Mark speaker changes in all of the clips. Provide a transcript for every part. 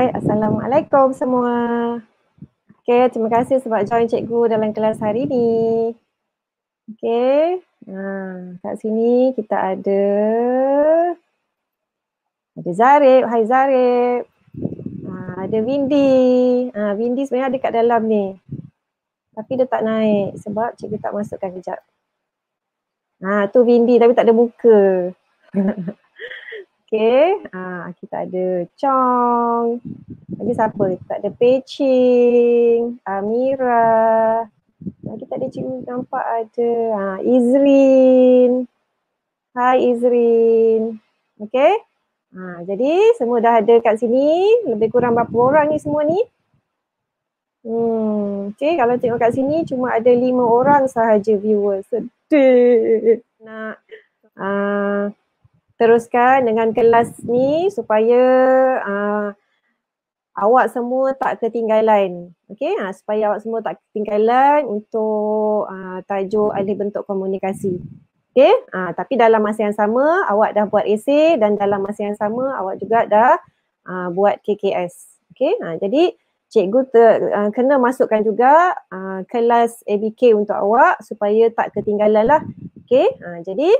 Speaker 1: Hai, Assalamualaikum semua. Okay, terima kasih sebab join cikgu dalam kelas hari ni. Okay, kat sini kita ada Zarib. Hai Zarib. Ada Windy. Windy sebenarnya ada kat dalam ni. Tapi dia tak naik sebab cikgu tak masukkan kejap. Tu Windy tapi tak ada muka. Okay, kita ada Chong. Lagi siapa? Kita ada Pei-Ching, Amira. Lagi tak ada cikgu nampak ada. Izrin. Hai Izrin. Okay. Jadi semua dah ada kat sini. Lebih kurang berapa orang ni semua ni? Okay, kalau tengok kat sini cuma ada 5 orang sahaja viewers. Sedih. Nak teruskan dengan kelas ni supaya awak semua tak ketinggalan. Okey, supaya awak semua tak ketinggalan untuk tajuk alih bentuk komunikasi. Okey, tapi dalam masa yang sama awak dah buat esei dan dalam masa yang sama awak juga dah buat KKS. Okey, jadi cikgu kena masukkan juga kelas ABK untuk awak supaya tak ketinggalan lah. Okey, jadi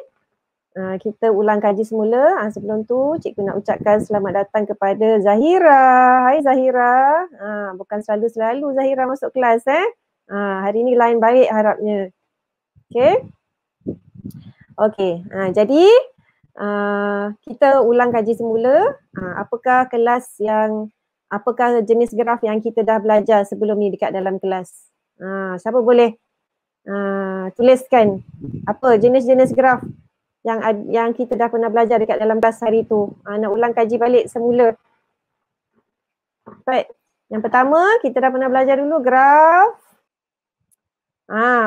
Speaker 1: kita ulang kaji semula. Sebelum tu cikgu nak ucapkan selamat datang kepada Zahira. Hai Zahira. Bukan selalu-selalu Zahira masuk kelas hari ni lain baik harapnya. Okey. Okey. Jadi kita ulang kaji semula. Apakah jenis graf yang kita dah belajar sebelum ni dekat dalam kelas? Siapa boleh tuliskan apa jenis-jenis graf yang kita dah pernah belajar dekat dalam kelas hari tu. Nak ulang kaji balik semula. Baik. Yang pertama kita dah pernah belajar dulu graf.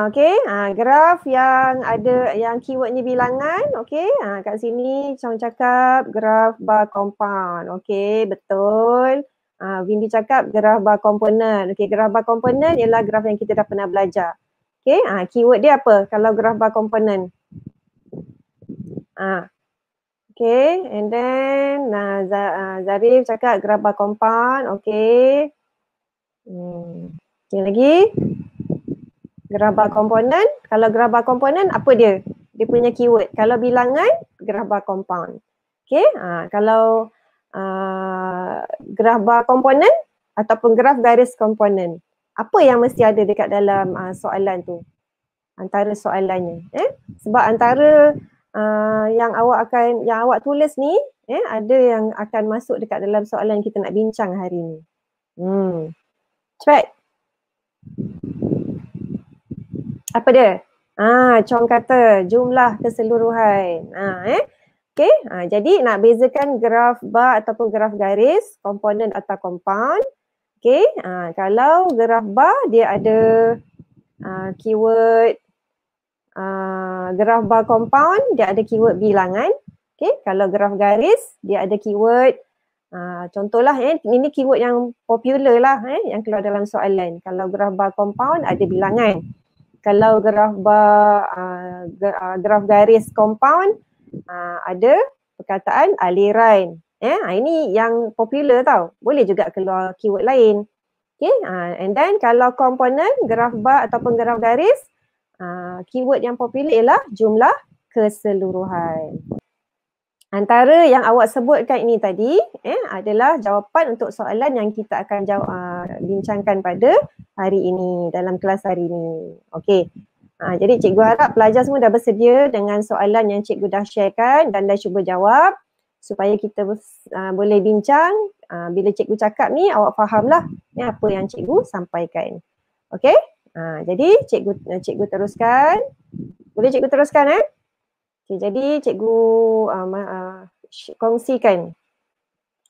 Speaker 1: Okey. Graf yang ada yang keywordnya bilangan. Okey. Kat sini Chong cakap graf bar compound. Okey, betul. Windy cakap graf bar komponen. Okey, graf bar komponen ialah graf yang kita dah pernah belajar. Okey, keyword dia apa kalau graf bar komponen? Okay, and then Zarif cakap graf bar compound. Okay. Yang lagi graf bar komponen. Kalau graf bar komponen apa dia? Dia punya keyword. Kalau bilangan graf bar compound. Okay, kalau graf bar komponen ataupun graf garis komponen, apa yang mesti ada dekat dalam soalan tu? Antara soalannya. Sebab antara yang awak tulis ni ada yang akan masuk dekat dalam soalan yang kita nak bincang hari ni. Cepat. Apa dia? Chong kata jumlah keseluruhan. Okey, jadi nak bezakan graf bar ataupun graf garis, komponen atau compound. Okey, kalau graf bar dia ada keyword graf bar compound dia ada keyword bilangan. Okay, kalau graf garis dia ada keyword contohlah ini keyword yang popular lah yang keluar dalam soalan. Kalau graf bar compound ada bilangan. Kalau graf bar graf garis compound ada perkataan aliran. Ini yang popular tau. Boleh juga keluar keyword lain. Okay, and then kalau komponen graf bar ataupun graf garis keyword yang popular ialah jumlah keseluruhan. Antara yang awak sebutkan ini tadi adalah jawapan untuk soalan yang kita akan bincangkan pada hari ini, dalam kelas hari ini. Okey. Jadi cikgu harap pelajar semua dah bersedia dengan soalan yang cikgu dah sharekan dan dah cuba jawab supaya kita boleh bincang. Bila cikgu cakap ni awak fahamlah apa yang cikgu sampaikan. Okey? Jadi cikgu teruskan. Boleh cikgu teruskan Okay, jadi cikgu kongsikan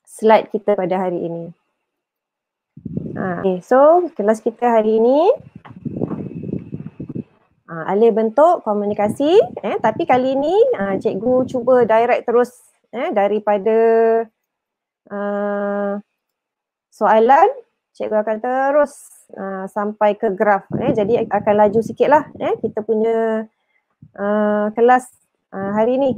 Speaker 1: slide kita pada hari ini. Okay, so kelas kita hari ini alih bentuk komunikasi. Tapi kali ini cikgu cuba direct terus daripada soalan. Cikgu akan terus sampai ke graf. Jadi akan laju sikit lah kita punya kelas hari ni.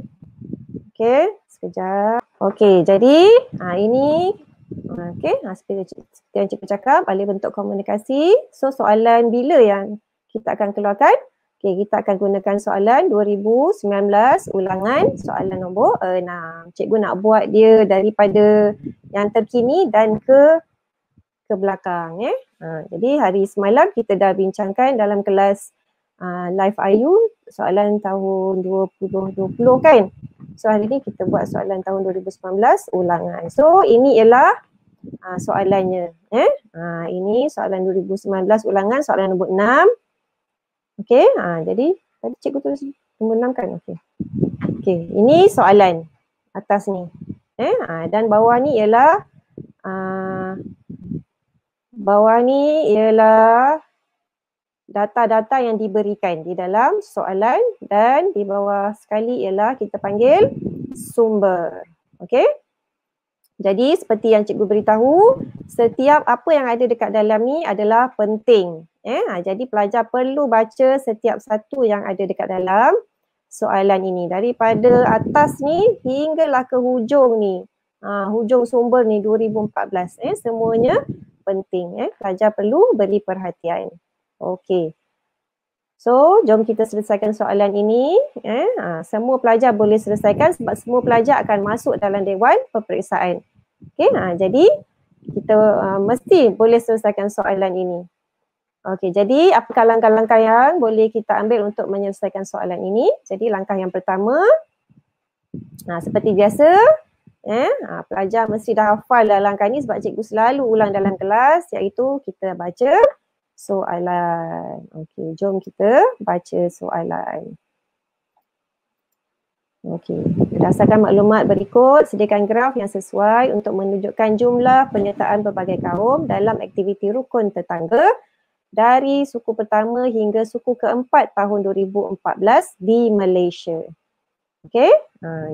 Speaker 1: Okay, sekejap. Okay, jadi ini Okey, seperti yang cikgu cakap, alih bentuk komunikasi. So soalan bila yang kita akan keluarkan? Okey, kita akan gunakan soalan 2019 ulangan soalan nombor 6. Cikgu nak buat dia daripada yang terkini dan ke belakang. Jadi hari semalam kita dah bincangkan dalam kelas Live IU soalan tahun 2020 kan. So hari ni kita buat soalan tahun 2019 ulangan. So ini ialah soalannya. Ini soalan 2019 ulangan soalan nombor 6. Okey, jadi tadi cikgu tulis nombor 6 kan? Okey, ini soalan atas ni. Dan bawah ni ialah data-data yang diberikan di dalam soalan dan di bawah sekali ialah kita panggil sumber. Okey? Jadi seperti yang cikgu beritahu, setiap apa yang ada dekat dalam ni adalah penting. Jadi pelajar perlu baca setiap satu yang ada dekat dalam soalan ini. Daripada atas ni hinggalah ke hujung ni. Hujung sumber ni 2014. Semuanya penting. Pelajar perlu beri perhatian. Okey. So, jom kita selesaikan soalan ini. Semua pelajar boleh selesaikan sebab semua pelajar akan masuk dalam dewan peperiksaan. Okey, jadi kita mesti boleh selesaikan soalan ini. Okey, jadi apakah langkah-langkah yang boleh kita ambil untuk menyelesaikan soalan ini? Jadi langkah yang pertama, seperti biasa, pelajar mesti dah hafal dah langkah ni sebab cikgu selalu ulang dalam kelas, iaitu kita baca soalan. Okey, jom kita baca soalan. Okey, berdasarkan maklumat berikut, sediakan graf yang sesuai untuk menunjukkan jumlah penyertaan pelbagai kaum dalam aktiviti rukun tetangga dari suku pertama hingga suku keempat tahun 2014 di Malaysia. Okey,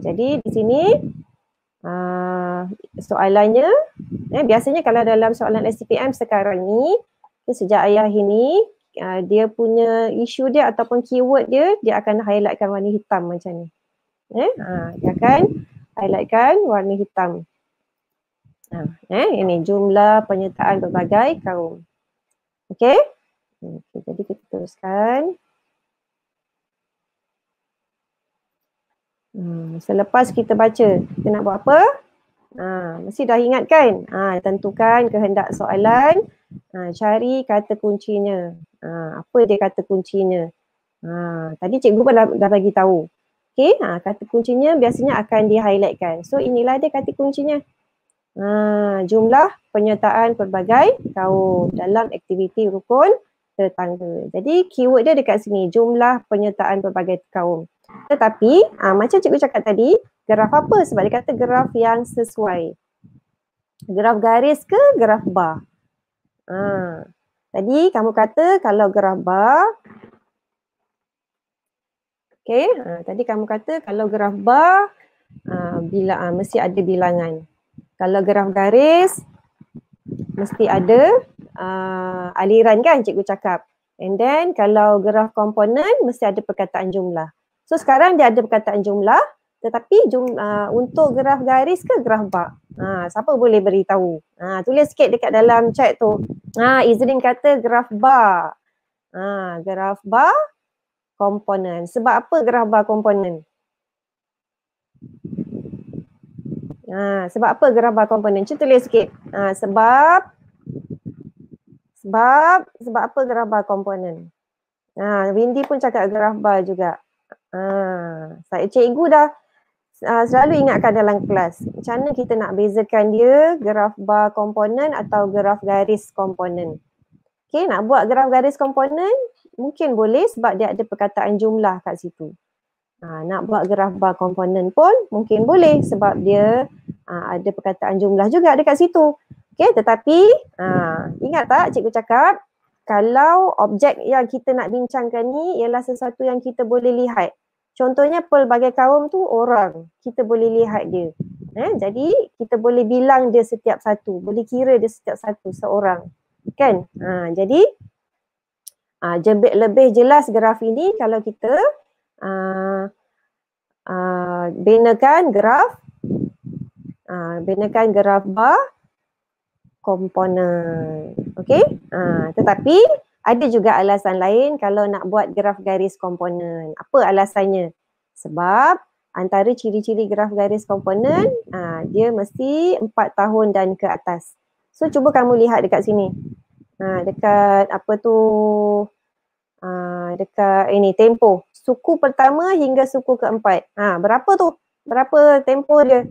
Speaker 1: jadi di sini soalannya, biasanya kalau dalam soalan SPM sekarang ni, sejak ayah ini, dia punya isu dia ataupun keyword dia akan highlightkan warna hitam macam ni. Dia akan highlightkan warna hitam. Ini jumlah penyertaan berbagai kaum. Okey? Jadi kita teruskan. Selepas kita baca, kita nak buat apa? Mesti dah ingat kan? Tentukan kehendak soalan. Cari kata kuncinya. Apa dia kata kuncinya? Tadi cikgu pun dah bagi tahu. Okey, kata kuncinya biasanya akan di-highlightkan. So inilah dia kata kuncinya. Jumlah penyertaan pelbagai kaum dalam aktiviti rukun tetangga. Jadi keyword dia dekat sini, jumlah penyertaan pelbagai kaum. Tetapi macam cikgu cakap tadi, graf apa? Sebab dia kata graf yang sesuai. Graf garis ke graf bar? Tadi kamu kata kalau graf bar, okey, tadi kamu kata kalau graf bar mesti ada bilangan. Kalau graf garis mesti ada aliran kan cikgu cakap. And then kalau graf komponen mesti ada perkataan jumlah. So sekarang dia ada perkataan jumlah, tetapi untuk graf garis ke graf bar? Siapa boleh beritahu? Tulis sikit dekat dalam chat tu. Izrin kata graf bar. Graf bar komponen. Sebab apa graf bar komponen? Sebab apa graf bar komponen? Cuba tulis sikit. Sebab apa graf bar komponen? Windy pun cakap graf bar juga. Saya cikgu dah selalu ingatkan dalam kelas. Macam mana kita nak bezakan dia graf bar komponen atau graf garis komponen. Okey, nak buat graf garis komponen mungkin boleh sebab dia ada perkataan jumlah kat situ. Nak buat graf bar komponen pun mungkin boleh sebab dia ada perkataan jumlah juga dekat situ. Okey, tetapi ingat tak cikgu cakap kalau objek yang kita nak bincangkan ni ialah sesuatu yang kita boleh lihat. Contohnya pelbagai kaum tu orang, kita boleh lihat dia. Jadi kita boleh bilang dia setiap satu, boleh kira dia setiap satu seorang. Kan? Jadi lebih jelas graf ini kalau kita binakan graf bar komponen. Okey? Tetapi ada juga alasan lain kalau nak buat graf garis komponen. Apa alasannya? Sebab antara ciri-ciri graf garis komponen, dia mesti 4 tahun dan ke atas. So cuba kamu lihat dekat sini. Dekat apa tu, dekat ini tempoh. Suku pertama hingga suku keempat. Berapa tu? Berapa tempoh dia?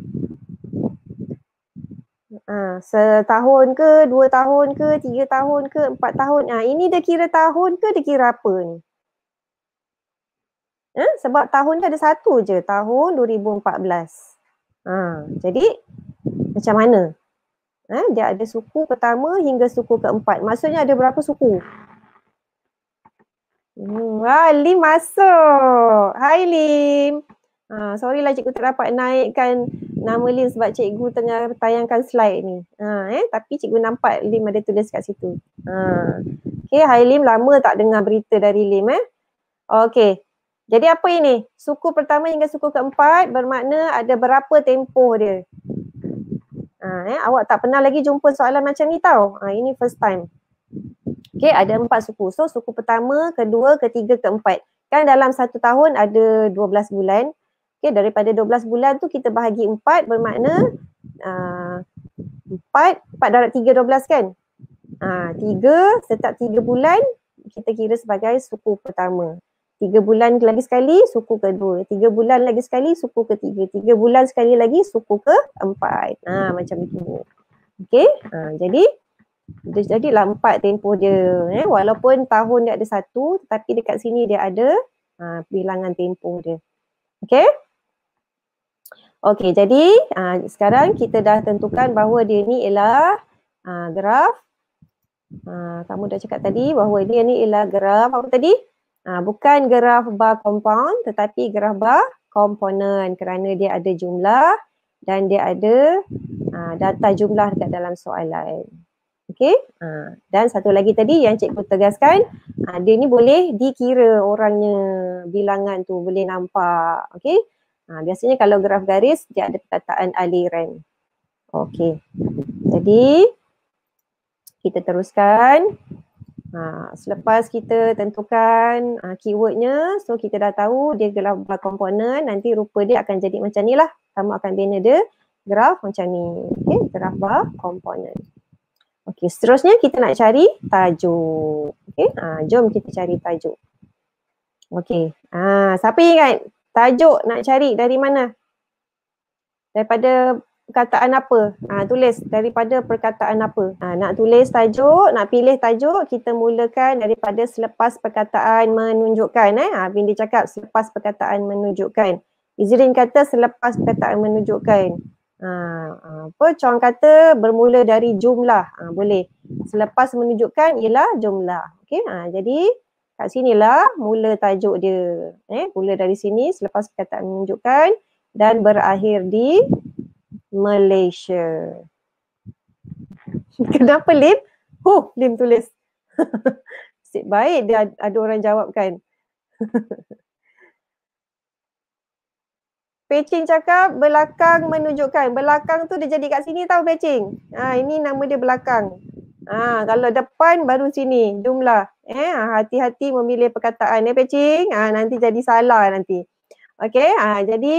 Speaker 1: Setahun ke, 2 tahun ke, 3 tahun ke, 4 tahun. Ini dia kira tahun ke dia kira apa ni? Sebab tahun dia ada satu je, tahun 2014. Jadi macam mana? Dia ada suku pertama hingga suku keempat. Maksudnya ada berapa suku? Lim masuk. Hai Lim. Sorry lah cikgu tak dapat naikkan nama Lim sebab cikgu tengah tayangkan slide ni. Tapi cikgu nampak Lim ada tulis kat situ. Okay, hai Lim, lama tak dengar berita dari Lim Okay. Jadi apa ini? Suku pertama hingga suku keempat bermakna ada berapa tempoh dia. Awak tak pernah lagi jumpa soalan macam ni tau. Ini first time. Okay, ada 4 suku. So suku pertama, kedua, ketiga, keempat. Kan dalam 1 tahun ada 12 bulan. Okay, daripada 12 bulan tu kita bahagi 4 bermakna 4 darab 3, 12 kan? 3, setiap 3 bulan kita kira sebagai suku pertama. 3 bulan lagi sekali suku kedua. 3 bulan lagi sekali suku ketiga. 3 bulan sekali lagi suku keempat. Macam itu. Okay, jadilah 4 tempoh dia. Walaupun tahun dia ada 1, tetapi dekat sini dia ada bilangan tempoh dia. Okay. Okay, jadi sekarang kita dah tentukan bahawa dia ni ialah graf. Kamu dah cakap tadi bahawa dia ni ialah graf apa tadi? Bukan graf bar compound tetapi graf bar komponen kerana dia ada jumlah dan dia ada data jumlah dekat dalam soalan. Okey. Dan satu lagi tadi yang cikgu tegaskan, dia ni boleh dikira orangnya, bilangan tu boleh nampak. Okey. Biasanya kalau graf garis dia ada perkataan aliran. Okey. Jadi kita teruskan. Selepas kita tentukan keywordnya, so kita dah tahu dia graf bar komponen, nanti rupa dia akan jadi macam ni lah. Kamu akan bina dia graf macam ni. Okey, graf bar komponen. Okey, seterusnya kita nak cari tajuk. Okey, jom kita cari tajuk. Okey, siapa ingat tajuk nak cari dari mana? Daripada perkataan apa? Tulis daripada perkataan apa? Nak tulis tajuk, nak pilih tajuk, kita mulakan daripada selepas perkataan menunjukkan. Bindi cakap selepas perkataan menunjukkan. Izrin kata selepas perkataan menunjukkan. Chong kata bermula dari jumlah. Boleh. Selepas menunjukkan ialah jumlah. Okey, jadi kat sinilah mula tajuk dia. Mula dari sini selepas perkataan menunjukkan dan berakhir di Malaysia. Kenapa Lim? Lim tulis. Nasib baik dia ada orang jawabkan. Pecing cakap belakang menunjukkan. Belakang tu dia jadi kat sini tau Pecing. Ini nama dia belakang. Kalau depan baru sini jumlah. Hati-hati memilih perkataan Pecing. Nanti jadi salah nanti. Okey, jadi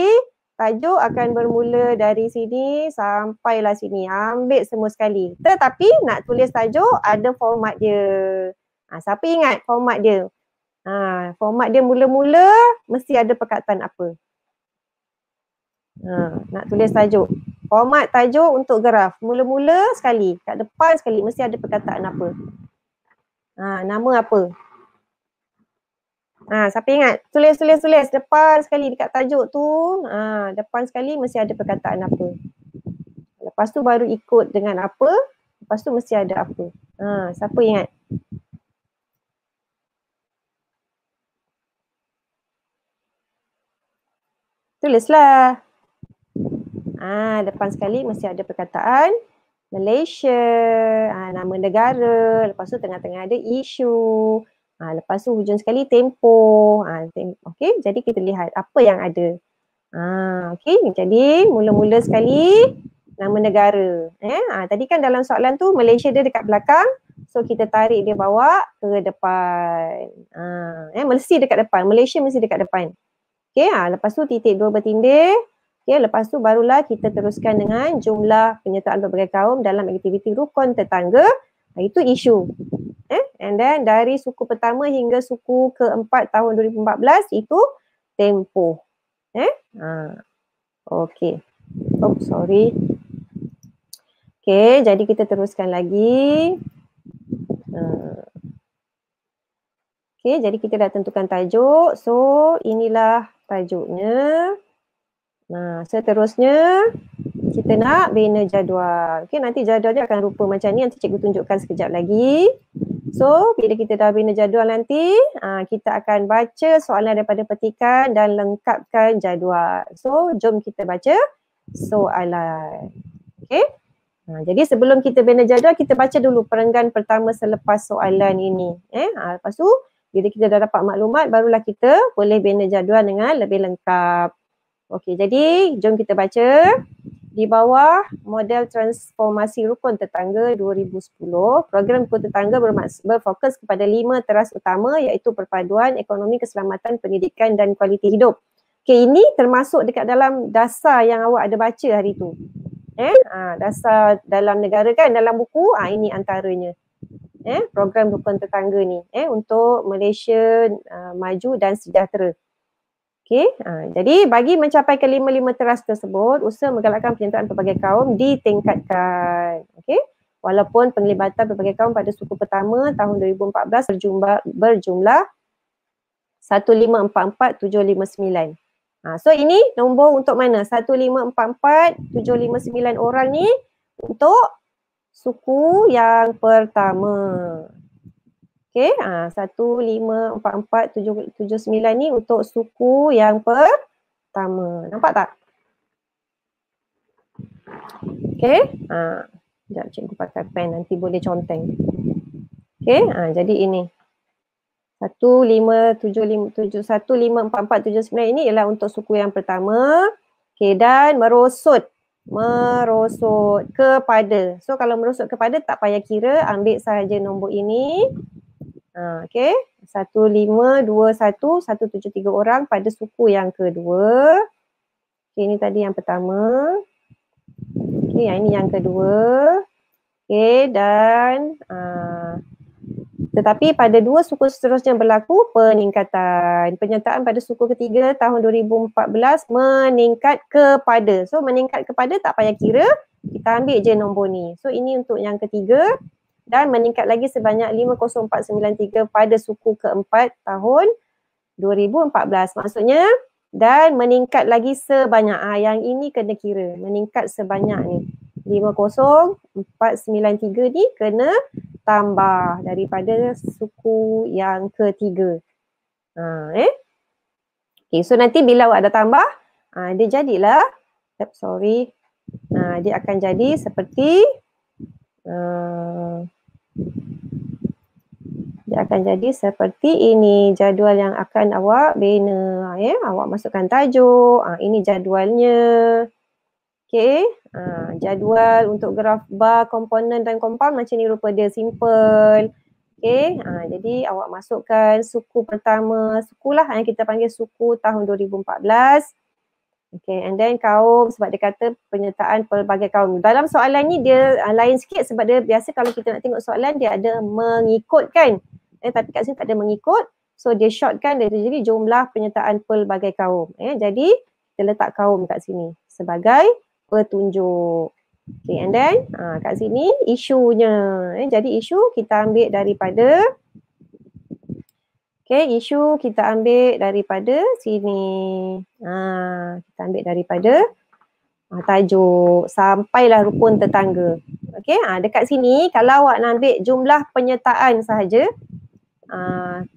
Speaker 1: tajuk akan bermula dari sini sampailah sini. Ambil semua sekali. Tetapi nak tulis tajuk ada format dia. Siapa ingat format dia? Format dia mula-mula mesti ada perkataan apa? Nak tulis tajuk. Format tajuk untuk graf. Mula-mula sekali. Kat depan sekali mesti ada perkataan apa. Nama apa? Siapa ingat? Tulis. Depan sekali dekat tajuk tu. Depan sekali mesti ada perkataan apa. Lepas tu baru ikut dengan apa. Lepas tu mesti ada apa. Siapa ingat? Tulislah. Depan sekali mesti ada perkataan Malaysia, nama negara, lepas tu tengah-tengah ada isu, lepas tu hujung sekali tempoh. Okey, jadi kita lihat apa yang ada. Okey, jadi mula-mula sekali nama negara. Tadi kan dalam soalan tu Malaysia dia dekat belakang. So kita tarik dia bawa ke depan. Mesti dekat depan. Malaysia mesti dekat depan. Okay, lepas tu titik 2 bertindih. Okay, lepas tu barulah kita teruskan dengan jumlah penyertaan pelbagai kaum dalam aktiviti rukun tetangga. Itu isu. And then dari suku pertama hingga suku keempat tahun 2014 itu tempoh. Okay. Sorry. Okay, jadi kita teruskan lagi. Okay, jadi kita dah tentukan tajuk. So, inilah tajuknya. Seterusnya kita nak bina jadual. Okay, nanti jadualnya akan rupa macam ni. Nanti cikgu tunjukkan sekejap lagi. So, bila kita dah bina jadual nanti, kita akan baca soalan daripada petikan dan lengkapkan jadual. So, jom kita baca soalan. Okay. Jadi sebelum kita bina jadual, kita baca dulu perenggan pertama selepas soalan ini. Lepas tu, bila kita dah dapat maklumat, barulah kita boleh bina jadual dengan lebih lengkap. Okey, jadi jom kita baca. Di bawah model transformasi rukun tetangga 2010, program rukun tetangga berfokus kepada 5 teras utama iaitu perpaduan, ekonomi, keselamatan, pendidikan dan kualiti hidup. Okey, ini termasuk dekat dalam dasar yang awak ada baca hari tu. Dasar dalam negara kan, dalam buku, ini antaranya. Program rukun tetangga ni untuk Malaysia maju dan sejahtera. Okey, jadi bagi mencapai kelima-lima teras tersebut, usaha menggalakkan penyertaan pelbagai kaum ditingkatkan. Okey, walaupun penglibatan pelbagai kaum pada suku pertama tahun 2014 berjumlah 1544759. So ini nombor untuk mana? 1544759 orang ni untuk suku yang pertama. Okey, 1544779 ni untuk suku yang pertama. Nampak tak? Okey, sekejap cikgu pakai pen nanti boleh conteng. Okey, jadi ini. 1544779 ini ialah untuk suku yang pertama. Okey, dan merosot kepada. So kalau merosot kepada tak payah kira, ambil sahaja nombor ini. Okey, 1521173 orang pada suku yang kedua. Okey, ini tadi yang pertama. Okey, ini yang kedua. Okey, dan tetapi pada 2 suku seterusnya berlaku peningkatan. Penyertaan pada suku ketiga tahun 2014 meningkat kepada. So meningkat kepada tak payah kira, kita ambil je nombor ni. So ini untuk yang ketiga. Dan meningkat lagi sebanyak 50493 pada suku keempat tahun 2014. Maksudnya, dan meningkat lagi sebanyak. Yang ini kena kira, meningkat sebanyak ni. 50493 ni kena tambah daripada suku yang ketiga. Okay, so nanti bila awak dah tambah, dia jadilah, dia akan jadi seperti dia akan jadi seperti ini jadual yang akan awak bina. Awak masukkan tajuk. Ini jadualnya. Okey. Jadual untuk graf bar, komponen dan compound macam ni rupa dia, simple. Okey. Jadi awak masukkan suku pertama. Sukulah yang kita panggil suku tahun 2014. Okay, and then kaum sebab dia kata penyertaan pelbagai kaum. Dalam soalan ni dia lain sikit sebab dia biasa kalau kita nak tengok soalan dia ada mengikut kan. Tapi kat sini tak ada mengikut. So dia shortkan dia jadi jumlah penyertaan pelbagai kaum. Jadi kita letak kaum kat sini sebagai petunjuk. Okay, and then kat sini isunya. Jadi isu kita ambil daripada isu kita ambil daripada sini. Kita ambil daripada tajuk sampailah rukun tetangga. Okey, dekat sini kalau awak nak ambil jumlah penyertaan sahaja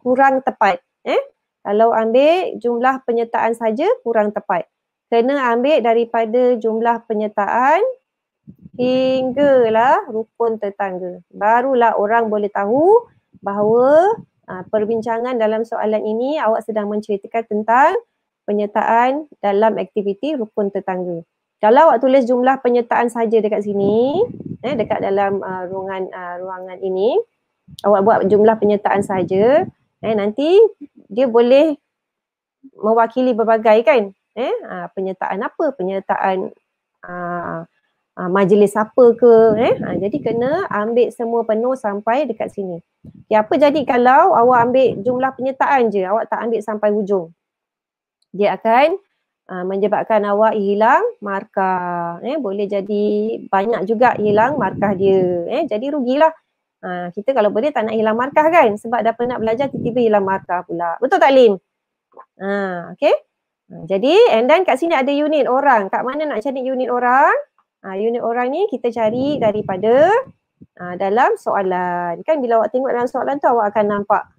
Speaker 1: kurang tepat. Kalau ambil jumlah penyertaan saja kurang tepat. Kena ambil daripada jumlah penyertaan hinggalah rukun tetangga. Barulah orang boleh tahu bahawa perbincangan dalam soalan ini awak sedang menceritakan tentang penyertaan dalam aktiviti rukun tetangga. Kalau awak tulis jumlah penyertaan saja dekat sini, dekat dalam ruangan ini, awak buat jumlah penyertaan saja, nanti dia boleh mewakili berbagai kan, penyertaan apa, penyertaan majlis apa ke, jadi kena ambil semua penuh sampai dekat sini. Okay, apa jadi kalau awak ambil jumlah penyertaan je, awak tak ambil sampai hujung? Dia akan menyebabkan awak hilang markah. Boleh jadi banyak juga hilang markah dia. Jadi rugilah. Kita kalau boleh tak nak hilang markah kan? Sebab dah pernah belajar tiba-tiba hilang markah pula. Betul tak Lin? Okay. Jadi and then kat sini ada unit orang. Kat mana nak cari unit orang? Unit orang ni kita cari daripada dalam soalan. Kan bila awak tengok dalam soalan tu awak akan nampak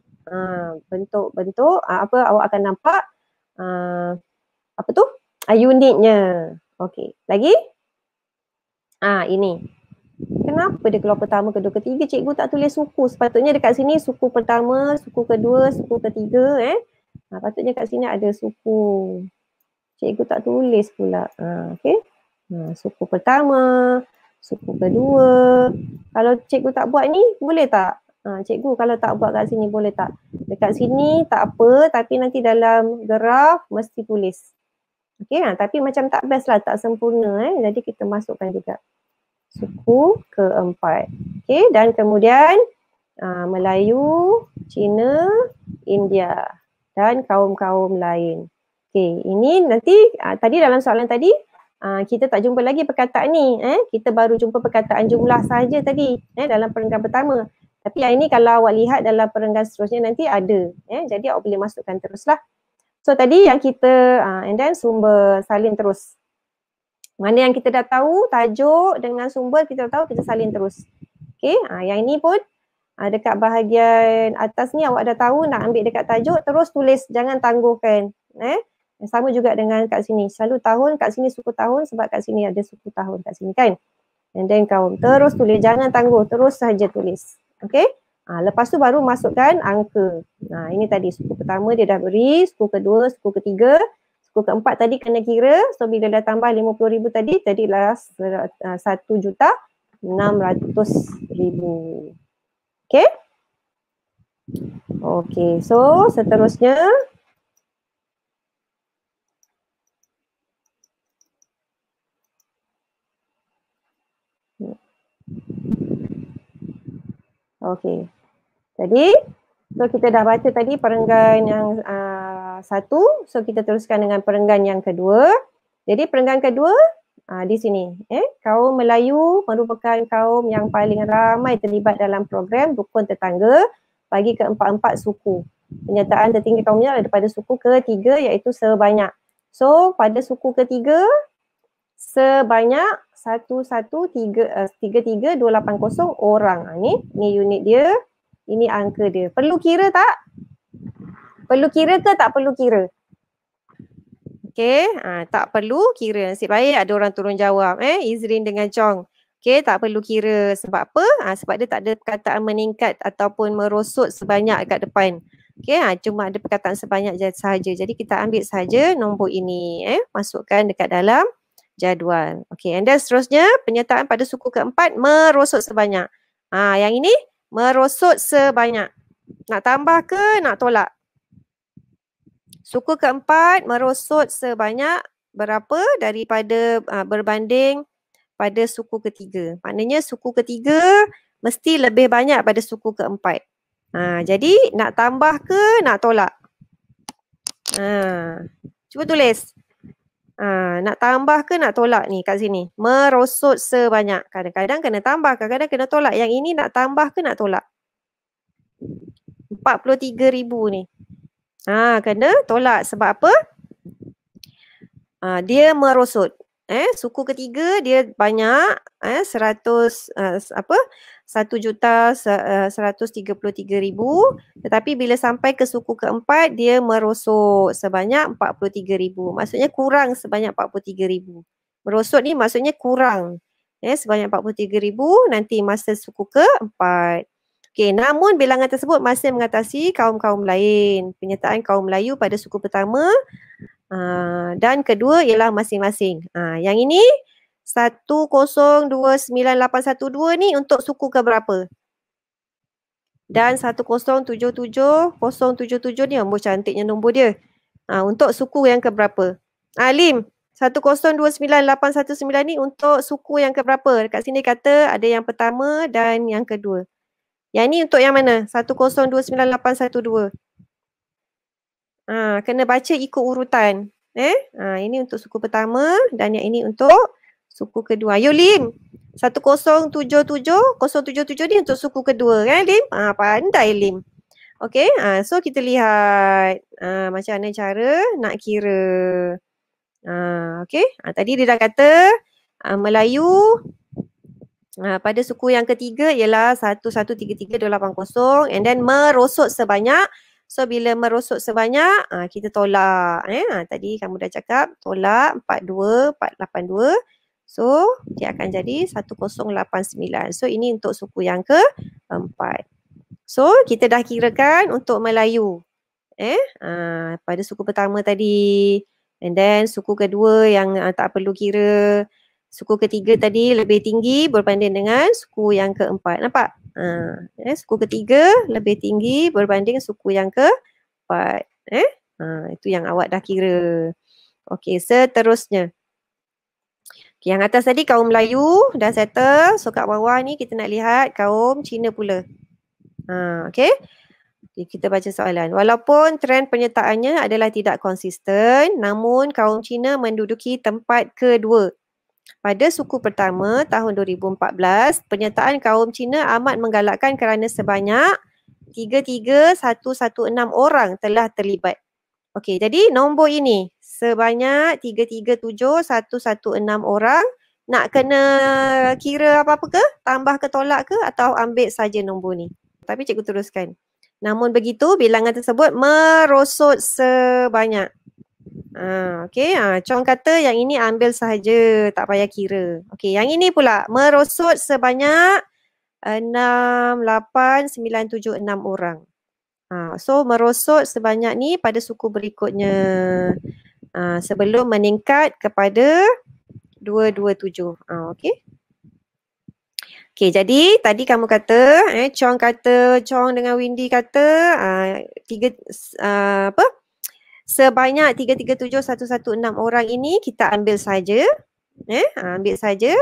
Speaker 1: bentuk-bentuk awak akan nampak apa tu? Unitnya. Okey. Lagi? Ini. Kenapa dia keluar pertama, kedua, ketiga? Cikgu tak tulis suku. Sepatutnya dekat sini suku pertama, suku kedua, suku ketiga. Patutnya kat sini ada suku. Cikgu tak tulis pula. Okey. Suku pertama, suku kedua. Kalau cikgu tak buat ni, boleh tak? Cikgu kalau tak buat kat sini, boleh tak? Dekat sini tak apa, tapi nanti dalam graf mesti tulis. Okey, tapi macam tak best lah, tak sempurna. Jadi kita masukkan juga suku keempat. Okey, dan kemudian Melayu, Cina, India dan kaum-kaum lain. Okey, ini nanti tadi dalam soalan tadi kita tak jumpa lagi perkataan ni. Kita baru jumpa perkataan jumlah saja tadi dalam perenggan pertama. Tapi yang ini kalau awak lihat dalam perenggan seterusnya nanti ada. Jadi awak boleh masukkan teruslah. So tadi yang kita and then sumber salin terus. Mana yang kita dah tahu tajuk dengan sumber kita tahu, kita salin terus. Okey, yang ini pun dekat bahagian atas ni awak dah tahu nak ambil dekat tajuk terus tulis, jangan tangguhkan. Sama juga dengan kat sini. Selalu tahun kat sini suku tahun sebab kat sini ada suku tahun kat sini kan. And then kaum terus tulis, jangan tangguh, terus saja tulis. Okey? Lepas tu baru masukkan angka. Ini tadi suku pertama dia dah beri, suku kedua, suku ketiga, suku keempat tadi kena kira. So bila dah tambah 50,000 tadi, jadilah 1,600,000. Okey? Okey, so seterusnya okey. Jadi, so kita dah baca tadi perenggan yang satu. So kita teruskan dengan perenggan yang kedua. Jadi perenggan kedua di sini. Kaum Melayu merupakan kaum yang paling ramai terlibat dalam program rukun tetangga bagi keempat-empat suku. Penyertaan tertinggi kaumnya daripada suku ketiga iaitu sebanyak. So pada suku ketiga sebanyak 1133280 orang. Ni unit dia, ini angka dia. Perlu kira tak? Perlu kira ke tak perlu kira? Okey, tak perlu kira. Nasib baik ada orang turun jawab. Izrin dengan Chong. Okey, tak perlu kira. Sebab apa? Sebab dia tak ada perkataan meningkat ataupun merosot sebanyak kat depan. Okey, cuma ada perkataan sebanyak sahaja. Jadi kita ambil sahaja nombor ini. Masukkan dekat dalam jadual. Okey, and then seterusnya penyertaan pada suku keempat merosot sebanyak. Yang ini merosot sebanyak. Nak tambah ke nak tolak? Suku keempat merosot sebanyak berapa daripada berbanding pada suku ketiga. Maknanya suku ketiga mesti lebih banyak pada suku keempat. Jadi nak tambah ke nak tolak? Cuba tulis. Nak tambah ke nak tolak ni kat sini? Merosot sebanyak. Kadang-kadang kena tambah, kadang-kadang kena tolak. Yang ini nak tambah ke nak tolak? 43,000 ni. Kena tolak. Sebab apa? Dia merosot. Suku ketiga dia banyak, 1,133,000, tetapi bila sampai ke suku keempat dia merosot sebanyak 43,000. Maksudnya kurang sebanyak 43,000. Merosot ni maksudnya kurang sebanyak 43,000 nanti masa suku keempat. Okey, namun bilangan tersebut masih mengatasi kaum-kaum lain. Penyertaan kaum Melayu pada suku pertama dan kedua ialah masing-masing. Yang ini 1029812 ni untuk suku ke berapa? Dan 1077077 ni nombor cantiknya nombor dia. Untuk suku yang ke berapa? Lim, 1029819 ni untuk suku yang ke berapa? Dekat sini kata ada yang pertama dan yang kedua. Yang ni untuk yang mana? 1029812. Kena baca ikut urutan. Ini untuk suku pertama dan yang ini untuk suku kedua. Ayo Lim. 1077077 ni untuk suku kedua kan Lim? Pandai Lim. Okey, so kita lihat macam mana cara nak kira. Okey, tadi dia dah kata Melayu pada suku yang ketiga ialah 1133280 and then merosot sebanyak. So bila merosot sebanyak kita tolak. Tadi kamu dah cakap tolak 42482. So dia akan jadi 1089. So ini untuk suku yang keempat. So kita dah kirakan untuk Melayu. Pada suku pertama tadi. And then suku kedua yang tak perlu kira. Suku ketiga tadi lebih tinggi berbanding dengan suku yang keempat. Nampak? Suku ketiga lebih tinggi berbanding suku yang keempat. Itu yang awak dah kira. Okey, seterusnya. Okay, yang atas tadi kaum Melayu dah settle. So kat bawah ni kita nak lihat kaum Cina pula. Okey. Kita baca soalan. Walaupun trend penyertaannya adalah tidak konsisten, namun kaum Cina menduduki tempat kedua. Pada suku pertama tahun 2014, penyertaan kaum Cina amat menggalakkan kerana sebanyak 33116 orang telah terlibat. Okey, jadi nombor ini sebanyak 3371116 orang nak kena kira apa-apa ke? Tambah ke tolak ke atau ambil saja nombor ni? Tapi cikgu teruskan. Namun begitu, bilangan tersebut merosot sebanyak. Okey, Chong kata yang ini ambil sahaja, tak payah kira. Okey, yang ini pula merosot sebanyak 68976 orang. So merosot sebanyak ni pada suku berikutnya. Sebelum meningkat kepada 227. Okey. Okey, jadi tadi kamu kata, Chong dengan Windy kata sebanyak 3371116 orang ini kita ambil saja. Ambil saja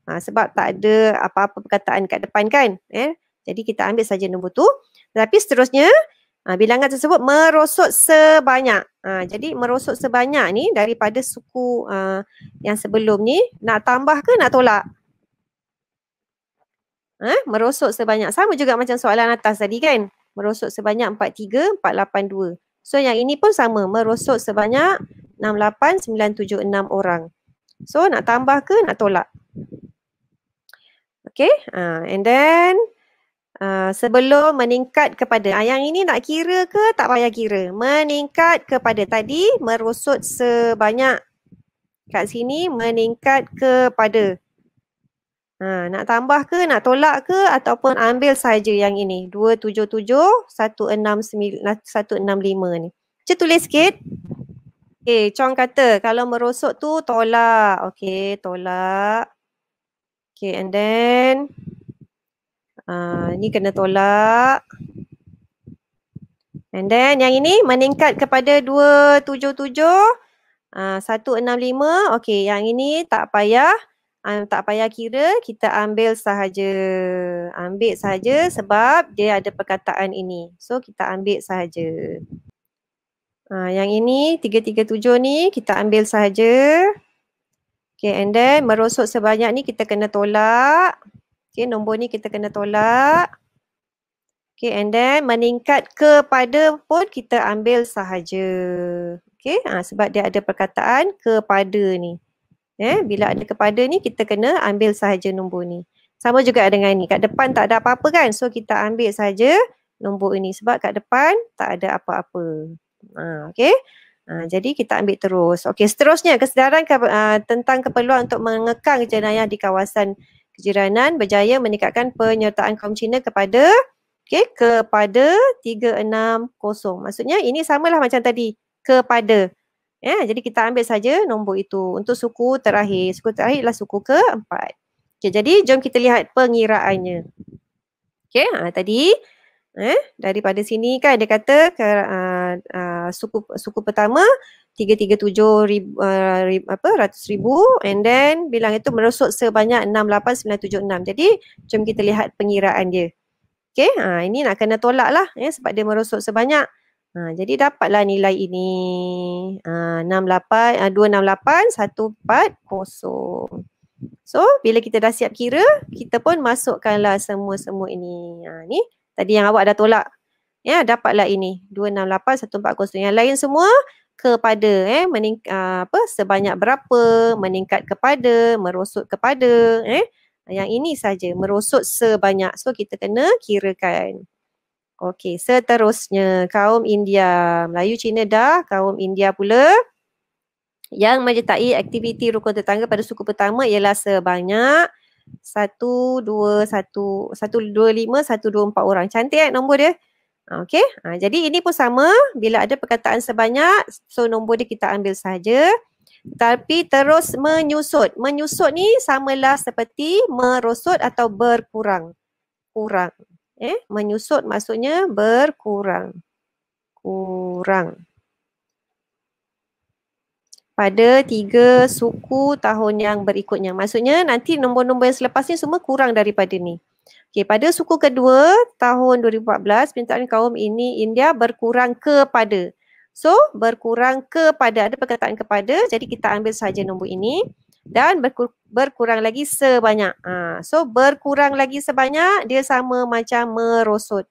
Speaker 1: sebab tak ada apa-apa perkataan kat depan kan. Jadi kita ambil saja nombor tu. Tetapi seterusnya bilangan tersebut merosot sebanyak. Jadi merosot sebanyak ni daripada suku yang sebelum ni nak tambah ke nak tolak? Merosot sebanyak. Sama juga macam soalan atas tadi kan. Merosot sebanyak 43482. So yang ini pun sama. Merosot sebanyak 68976 orang. So nak tambah ke nak tolak? Okay. And then sebelum meningkat kepada. Yang ini nak kira ke tak payah kira? Meningkat kepada. Tadi merosot sebanyak. Kat sini meningkat kepada. Nak tambah ke, nak tolak ke ataupun ambil saja yang ini. 277-165 ni. Macam tulis sikit. Okay, Chong kata kalau merosot tu tolak. Okay, tolak. Okay, and then ni kena tolak. And then yang ini meningkat kepada 277-165. Okay, yang ini tak payah kira, kita ambil sahaja. Ambil sahaja sebab dia ada perkataan ini. So kita ambil sahaja. Yang ini 337 ni kita ambil sahaja. Okay, and then merosot sebanyak ni kita kena tolak. Okay, nombor ni kita kena tolak. Okay, and then meningkat kepada pun kita ambil sahaja. Okay, sebab dia ada perkataan kepada ni. Bila ada kepada ni kita kena ambil sahaja nombor ni. Sama juga dengan ni. Kat depan tak ada apa-apa kan. So kita ambil sahaja nombor ini. Sebab kat depan tak ada apa-apa. Okay. Jadi kita ambil terus. Okay, seterusnya kesedaran tentang keperluan untuk mengekang jenayah di kawasan kejiranan berjaya meningkatkan penyertaan kaum Cina kepada Okey, kepada 360. Maksudnya ini samalah macam tadi, kepada. Jadi kita ambil saja nombor itu untuk suku terakhir. Suku terakhir adalah suku keempat. Okey, jadi jom kita lihat pengiraannya. Okey, tadi daripada sini kan dia kata suku pertama 337,000 ratus ribu, and then bilang itu merosot sebanyak 68976. Jadi jom kita lihat pengiraan dia. Okey, ini nak kena tolak lah sebab dia merosot sebanyak. Jadi dapatlah nilai ini 268,140. So bila kita dah siap kira, kita pun masukkanlah semua ini. Ni tadi yang awak dah tolak. Dapatlah ini 268,140. Yang lain semua kepada sebanyak berapa, meningkat kepada, merosot kepada, yang ini saja merosot sebanyak. So kita kena kirakan. Okey, seterusnya kaum India. Melayu Cina dah, kaum India pula. Yang menyertai aktiviti rukun tetangga pada suku pertama ialah sebanyak 125, 124 orang. Cantik nombor dia. Okey, jadi ini pun sama. Bila ada perkataan sebanyak, so nombor dia kita ambil saja. Tapi terus menyusut. Menyusut ni samalah seperti merosot atau berkurang. Kurang. Menyusut maksudnya berkurang. Kurang. Pada 3 suku tahun yang berikutnya. Maksudnya nanti nombor-nombor yang selepas ni semua kurang daripada ni. Okey, pada suku kedua tahun 2014, permintaan kaum ini India berkurang kepada. So, berkurang kepada, ada perkataan kepada, jadi kita ambil saja nombor ini. Dan berkurang lagi sebanyak. So, berkurang lagi sebanyak, dia sama macam merosot.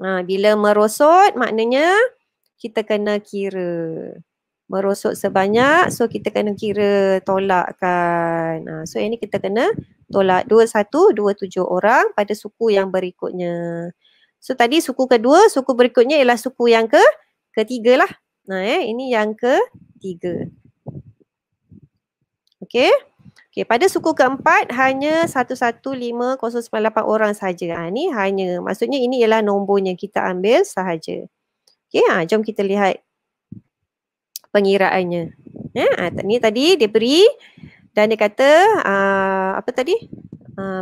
Speaker 1: Bila merosot, maknanya kita kena kira. Merosot sebanyak, so kita kena kira tolakkan. So ini kita kena tolak 2127 orang pada suku yang berikutnya. So tadi suku kedua, suku berikutnya ialah suku yang ketiga lah. Ini yang ketiga. Okey. Okey, pada suku keempat hanya 115,098 orang saja. Ni hanya, maksudnya ini ialah nombornya kita ambil sahaja. Okey, jom kita lihat pengiraannya. Ni tadi dia beri dan dia kata apa tadi?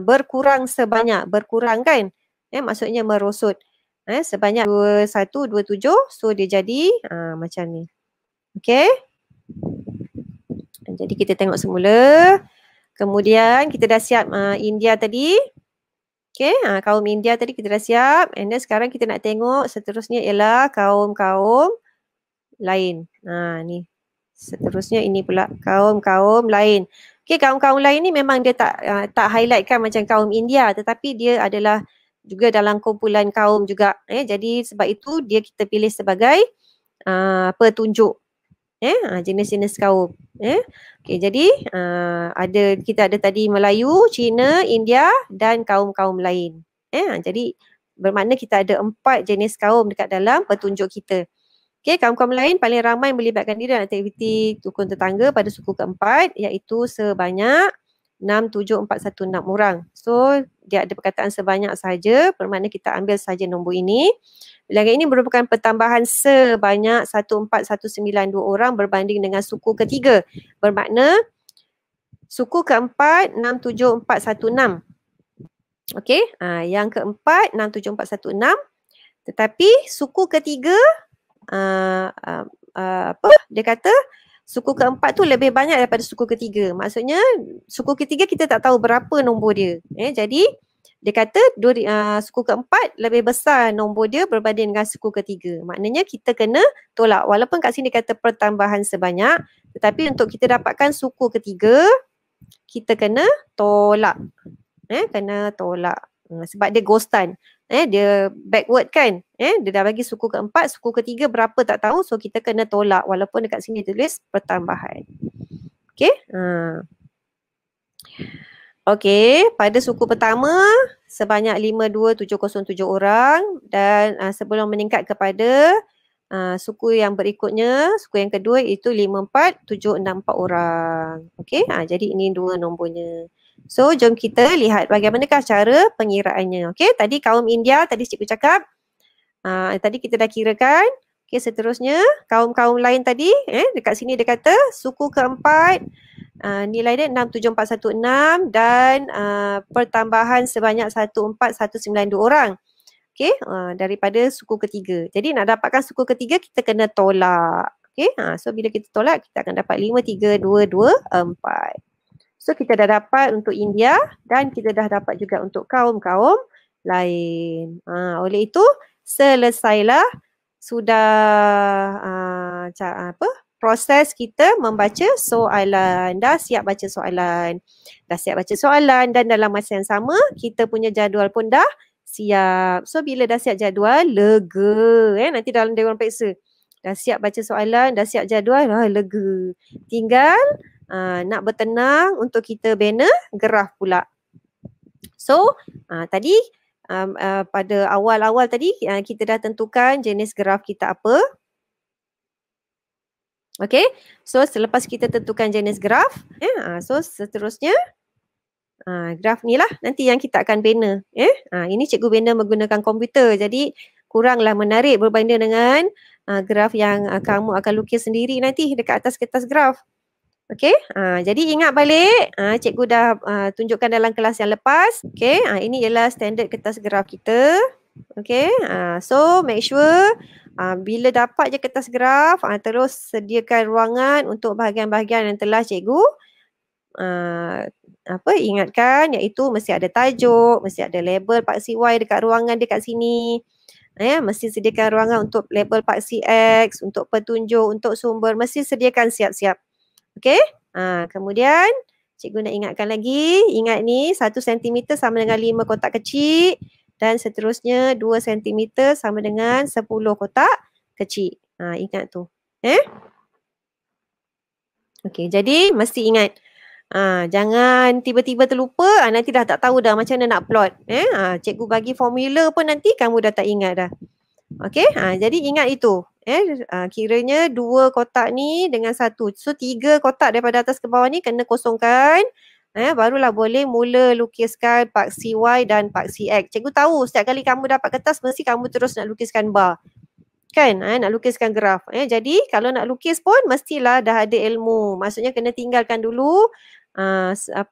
Speaker 1: Berkurang sebanyak, berkurang kan? Maksudnya merosot. Sebanyak 2127, so dia jadi macam ni. Okey. Jadi kita tengok semula. Kemudian kita dah siap India tadi. Okey, kaum India tadi kita dah siap. And then sekarang kita nak tengok seterusnya ialah kaum-kaum lain. Ni. Seterusnya ini pula kaum-kaum lain. Okey, kaum-kaum lain ni memang dia tak highlightkan macam kaum India, tetapi dia adalah juga dalam kumpulan kaum juga. Jadi sebab itu dia kita pilih sebagai petunjuk jenis-jenis kaum. Okey, jadi kita ada tadi Melayu, Cina, India dan kaum-kaum lain. Jadi bermakna kita ada 4 jenis kaum dekat dalam petunjuk kita. Okey, kaum-kaum lain paling ramai melibatkan diri dalam aktiviti rukun tetangga pada suku keempat, iaitu sebanyak 67416 orang. So, dia ada perkataan sebanyak saja, bermakna kita ambil saja nombor ini. Bilangan ini merupakan pertambahan sebanyak 14192 orang berbanding dengan suku ketiga. Bermakna suku keempat 67416. Okey, yang keempat 67416. Tetapi suku ketiga dia kata suku keempat tu lebih banyak daripada suku ketiga. Maksudnya suku ketiga kita tak tahu berapa nombor dia. Jadi dia kata suku keempat lebih besar nombor dia berbanding dengan suku ketiga. Maknanya kita kena tolak. Walaupun kat sini kata pertambahan sebanyak, tetapi untuk kita dapatkan suku ketiga, kita kena tolak. Kena tolak. Sebab dia ghostan. Dia backward kan. Dia dah bagi suku keempat, suku ketiga berapa tak tahu. So kita kena tolak walaupun dekat sini tulis pertambahan. Okey. Okey, pada suku pertama sebanyak 52707 orang dan sebelum meningkat kepada suku yang berikutnya, suku yang kedua itu 54764 orang. Okey, jadi ini dua nombornya. So jom kita lihat bagaimanakah cara pengiraannya. Okey, tadi kaum India tadi cikgu cakap tadi kita dah kirakan. Okey, seterusnya kaum-kaum lain tadi dekat sini dia kata suku keempat nilai dia 67416 dan pertambahan sebanyak 14192 orang. Okey, daripada suku ketiga. Jadi nak dapatkan suku ketiga kita kena tolak. Okey, so bila kita tolak kita akan dapat 53224. So kita dah dapat untuk India dan kita dah dapat juga untuk kaum-kaum lain. Oleh itu selesailah sudah proses kita membaca soalan. Dah siap baca soalan. Dah siap baca soalan dan dalam masa yang sama kita punya jadual pun dah siap. So bila dah siap jadual lega nanti dalam dewan periksa. Dah siap baca soalan, dah siap jadual, lega. Tinggal nak bertenang untuk kita bina graf pula. So tadi pada awal-awal tadi kita dah tentukan jenis graf kita apa. Okay, so selepas kita tentukan jenis graf, so seterusnya graf ni lah nanti yang kita akan bina. Ini cikgu bina menggunakan komputer, jadi kuranglah menarik berbanding dengan graf yang kamu akan lukis sendiri nanti dekat atas kertas graf. Okey, jadi ingat balik, cikgu dah tunjukkan dalam kelas yang lepas. Okey, ini ialah standard kertas graf kita. Okey, so make sure bila dapat je kertas graf, terus sediakan ruangan untuk bahagian-bahagian yang telah cikgu ingatkan, iaitu mesti ada tajuk, mesti ada label paksi Y dekat ruangan dekat sini. Mesti sediakan ruangan untuk label paksi X, untuk petunjuk, untuk sumber, mesti sediakan siap-siap. Okey, kemudian cikgu nak ingatkan lagi, ingat ni 1 cm sama dengan 5 kotak kecil dan seterusnya 2 cm sama dengan 10 kotak kecil. Ingat tu. Okey, jadi mesti ingat. Jangan tiba-tiba terlupa, nanti dah tak tahu dah macam mana nak plot. Cikgu bagi formula pun nanti kamu dah tak ingat dah. Okey, jadi ingat itu. Kiranya 2 kotak ni dengan 1. So 3 kotak daripada atas ke bawah ni kena kosongkan. Barulah boleh mula lukiskan paksi Y dan paksi X. Cikgu tahu setiap kali kamu dapat kertas mesti kamu terus nak lukiskan bar. Kan? Nak lukiskan graf. Jadi kalau nak lukis pun mestilah dah ada ilmu. Maksudnya kena tinggalkan dulu 15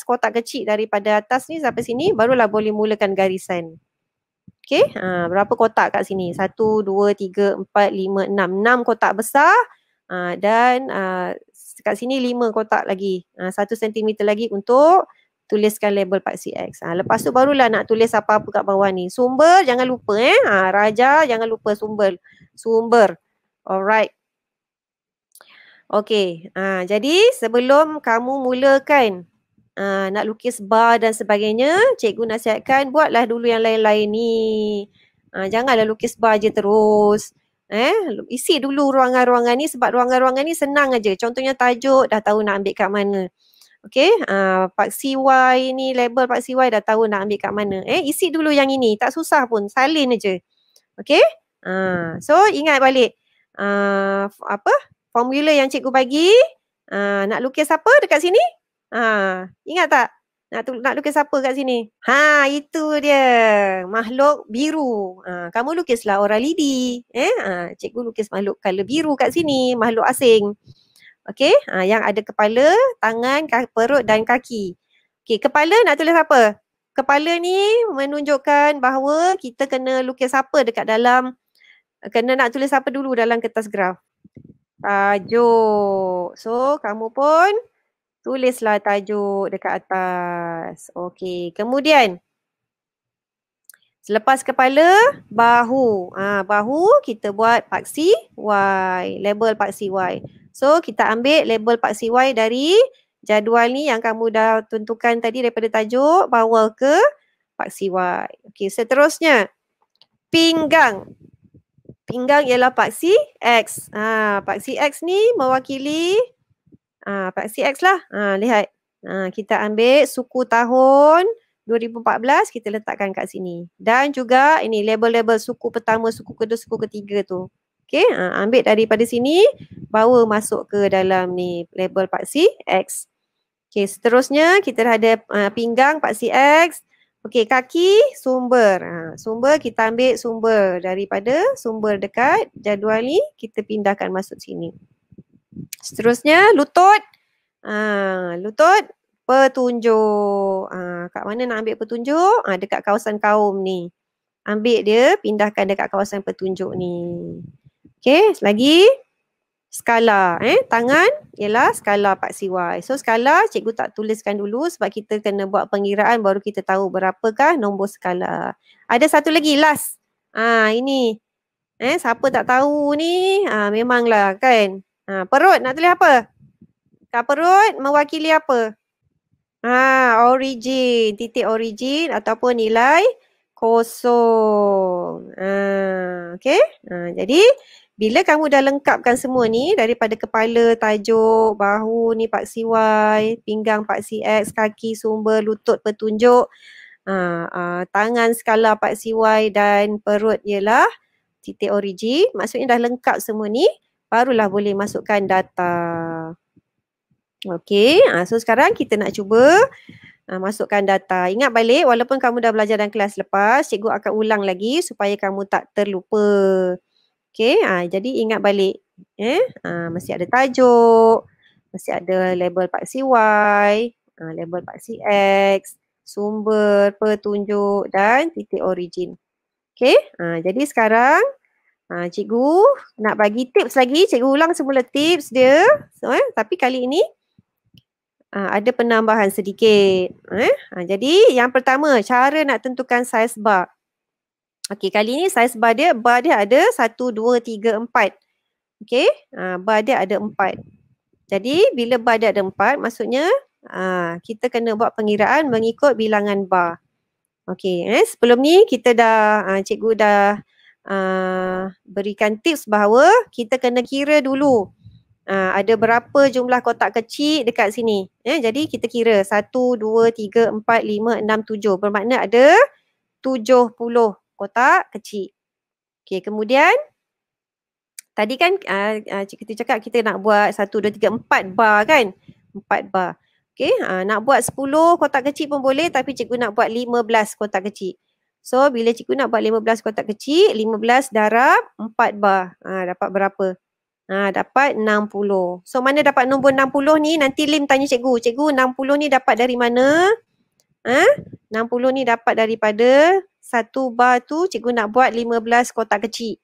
Speaker 1: kotak kecil daripada atas ni sampai sini barulah boleh mulakan garisan. Okey, berapa kotak kat sini? 1, 2, 3, 4, 5, 6. 6 kotak besar dan kat sini 5 kotak lagi. 1 cm lagi untuk tuliskan label paksi X. Lepas tu barulah nak tulis apa-apa kat bawah ni. Sumber jangan lupa Raja jangan lupa sumber. Alright. Okey, jadi sebelum kamu mulakan nak lukis bar dan sebagainya, cikgu nasihatkan buatlah dulu yang lain-lain ni. Janganlah lukis bar je terus. Isi dulu ruangan-ruangan ni sebab ruangan-ruangan ni senang aja. Contohnya tajuk dah tahu nak ambil kat mana. Okey, paksi Y ni, label paksi Y dah tahu nak ambil kat mana. Isi dulu yang ini, tak susah pun, salin aja. Okey? So ingat balik formula yang cikgu bagi. Nak lukis apa dekat sini? Ingat tak? Nak lukis apa kat sini? Itu dia. Makhluk biru. Kamu lukislah orang lidi. Cikgu lukis makhluk color biru kat sini. Makhluk asing. Okey, yang ada kepala, tangan, perut dan kaki. Okey, kepala nak tulis apa? Kepala ni menunjukkan bahawa kita kena lukis apa dekat dalam, nak tulis apa dulu dalam kertas graf? Tajuk. So, kamu pun tulislah tajuk dekat atas. Okey, kemudian selepas kepala, bahu. Bahu kita buat paksi Y, label paksi Y. So, kita ambil label paksi Y dari jadual ni yang kamu dah tentukan tadi daripada tajuk, bawa ke paksi Y. Okey, seterusnya pinggang. Pinggang ialah paksi X. Paksi X ni mewakili paksi X lah. Lihat. Kita ambil suku tahun 2014 kita letakkan kat sini. Dan juga ini label-label suku pertama, suku kedua, suku ketiga tu. Okey, ambil daripada sini, bawa masuk ke dalam ni label paksi X. Okey, seterusnya kita dah ada pinggang paksi X. Okey, kaki sumber. Sumber kita ambil sumber daripada sumber dekat jadual ni kita pindahkan masuk sini. Seterusnya lutut. Lutut petunjuk. Kat mana nak ambil petunjuk? Dekat kawasan kaum ni. Ambil dia, pindahkan dekat kawasan petunjuk ni. Okey, lagi skala. Tangan ialah skala paksi Y. So skala cikgu tak tuliskan dulu sebab kita kena buat pengiraan baru kita tahu berapakah nombor skala. Ada satu lagi last. Ini. Siapa tak tahu ni? Memanglah kan. Perut nak tulis apa? Kat perut mewakili apa? Origin. Titik origin ataupun nilai kosong. Okey. Jadi bila kamu dah lengkapkan semua ni daripada kepala, tajuk, bahu ni paksi Y, pinggang paksi X, kaki sumber, lutut petunjuk, tangan skala paksi Y dan perut ialah titik origin. Maksudnya dah lengkap semua ni, barulah boleh masukkan data. Okey, so sekarang kita nak cuba masukkan data. Ingat balik walaupun kamu dah belajar dalam kelas lepas, cikgu akan ulang lagi supaya kamu tak terlupa. Okey, jadi ingat balik. Mesti ada tajuk, mesti ada label paksi Y, label paksi X, sumber, petunjuk dan titik origin. Okey, jadi sekarang cikgu nak bagi tips lagi. Cikgu ulang semula tips dia. So, tapi kali ini ada penambahan sedikit. Jadi yang pertama, cara nak tentukan saiz bar. Okey, kali ni saiz bar dia ada 1, 2, 3, 4. Okey, bar dia ada 4. Jadi bila bar dia ada 4, maksudnya kita kena buat pengiraan mengikut bilangan bar. Okey, sebelum ni kita dah, cikgu dah berikan tips bahawa kita kena kira dulu. Ada berapa jumlah kotak kecil dekat sini. Jadi kita kira 1, 2, 3, 4, 5, 6, 7. Bermakna ada 70 kotak kecil. Okey, kemudian tadi kan kita cakap kita nak buat 1, 2, 3, 4 bar kan? 4 bar. Okey, nak buat 10 kotak kecil pun boleh tapi cikgu nak buat 15 kotak kecil. So, bila cikgu nak buat 15 kotak kecil, 15 darab 4 bar. Dapat berapa? Dapat 60. So, mana dapat nombor 60 ni? Nanti Lim tanya cikgu. Cikgu, 60 ni dapat dari mana? 60 ni dapat daripada satu bar tu cikgu nak buat 15 kotak kecil.